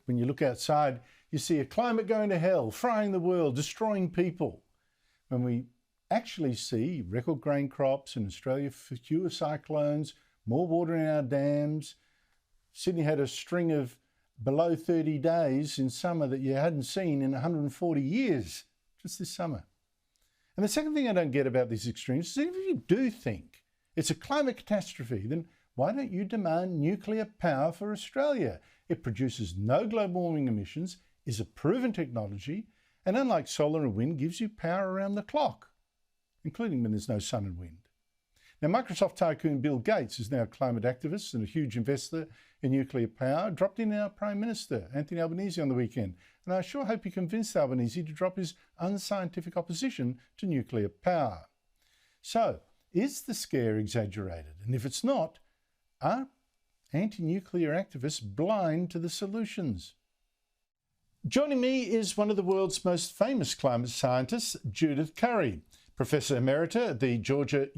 when you look outside, you see a climate going to hell, frying the world, destroying people. When we actually see record grain crops in Australia, fewer cyclones, more water in our dams. Sydney had a string of below 30 days in summer that you hadn't seen in 140 years, just this summer. And the second thing I don't get about these extremes is if you do think it's a climate catastrophe, then why don't you demand nuclear power for Australia? It produces no global warming emissions, is a proven technology, and unlike solar and wind, gives you power around the clock, including when there's no sun and wind. Now, Microsoft tycoon Bill Gates is now a climate activist and a huge investor in nuclear power, dropped in our Prime Minister, Anthony Albanese, on the weekend. And I sure hope he convinced Albanese to drop his unscientific opposition to nuclear power. So, is the scare exaggerated? And if it's not, are anti-nuclear activists blind to the solutions? Joining me is one of the world's most famous climate scientists, Judith Curry, Professor Emerita at the Georgia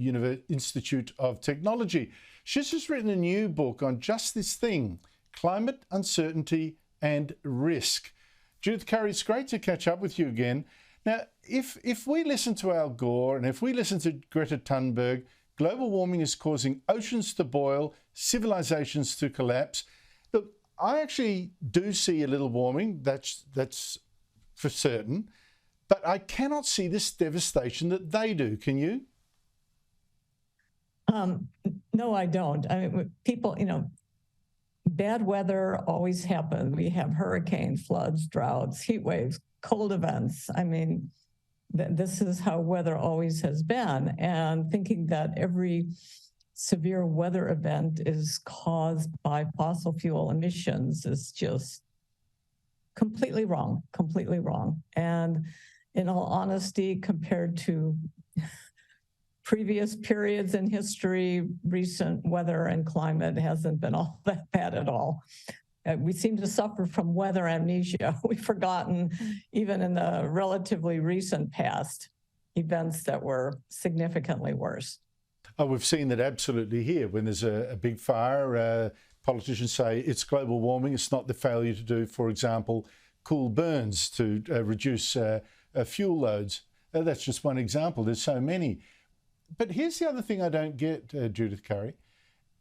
Institute of Technology. She's just written a new book on just this thing, climate uncertainty and risk. Judith Curry, it's great to catch up with you again. Now, if we listen to Al Gore and if we listen to Greta Thunberg, global warming is causing oceans to boil, civilizations to collapse. Look, I actually do see a little warming, that's for certain. But I cannot see this devastation that they do. Can you? No, I don't. I mean, people, bad weather always happens. We have hurricanes, floods, droughts, heat waves, cold events. I mean, this is how weather always has been. And thinking that every severe weather event is caused by fossil fuel emissions is just completely wrong, completely wrong. And in all honesty, compared to previous periods in history, recent weather and climate hasn't been all that bad at all. We seem to suffer from weather amnesia. We've forgotten, even in the relatively recent past, events that were significantly worse. Oh, we've seen that absolutely here. When there's a big fire, politicians say it's global warming. It's not the failure to do, for example, cool burns to reduce fuel loads. That's just one example. There's so many. But here's the other thing I don't get, Judith Curry.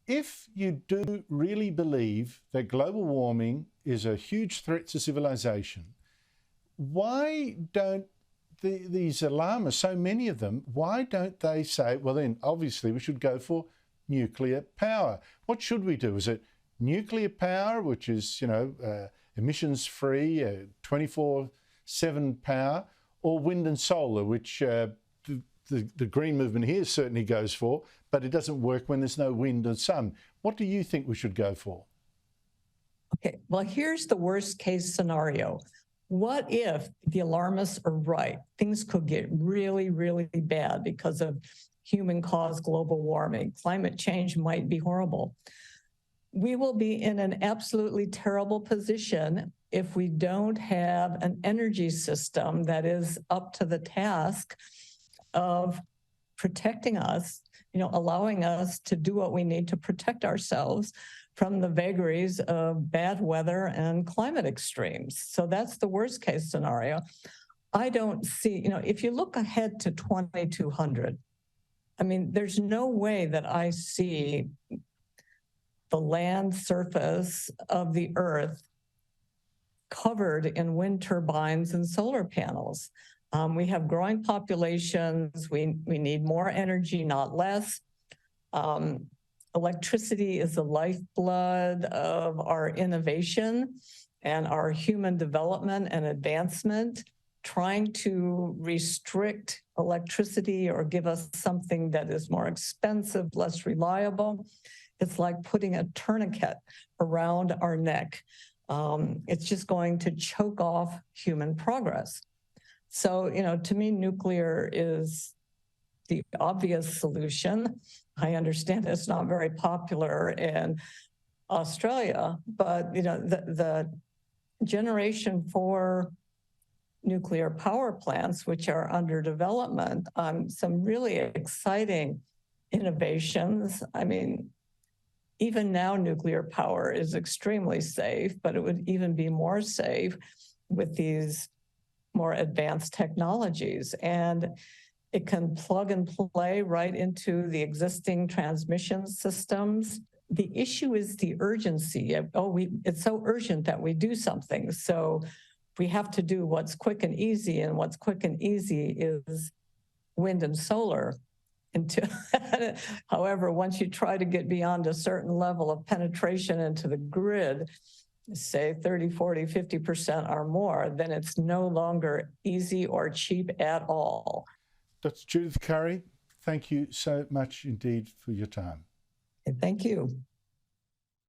If you do really believe that global warming is a huge threat to civilization, why don't these alarmists, so many of them, why don't they say, well then, obviously we should go for nuclear power? What should we do? Is it nuclear power, which is, emissions-free, 24/7 power, or wind and solar, which the green movement here certainly goes for, but it doesn't work when there's no wind and sun. What do you think we should go for? Okay, well, here's the worst case scenario. What if the alarmists are right? Things could get really, really bad because of human-caused global warming. Climate change might be horrible. We will be in an absolutely terrible position if we don't have an energy system that is up to the task of protecting us, allowing us to do what we need to protect ourselves from the vagaries of bad weather and climate extremes. So that's the worst case scenario. I don't see, if you look ahead to 2200, I mean, there's no way that I see the land surface of the Earth covered in wind turbines and solar panels. We have growing populations. We need more energy, not less. Electricity is the lifeblood of our innovation and our human development and advancement. Trying to restrict electricity or give us something that is more expensive, less reliable, it's like putting a tourniquet around our neck. It's just going to choke off human progress. So, to me, nuclear is the obvious solution. I understand it's not very popular in Australia, but, the generation 4 nuclear power plants, which are under development, some really exciting innovations. I mean, even now, nuclear power is extremely safe, but it would even be more safe with these more advanced technologies. And it can plug and play right into the existing transmission systems. The issue is the urgency. It's so urgent that we do something. So we have to do what's quick and easy, and what's quick and easy is wind and solar. However, once you try to get beyond a certain level of penetration into the grid, say 30, 40, 50% or more, then it's no longer easy or cheap at all. Dr. Judith Curry, thank you so much indeed for your time. Thank you.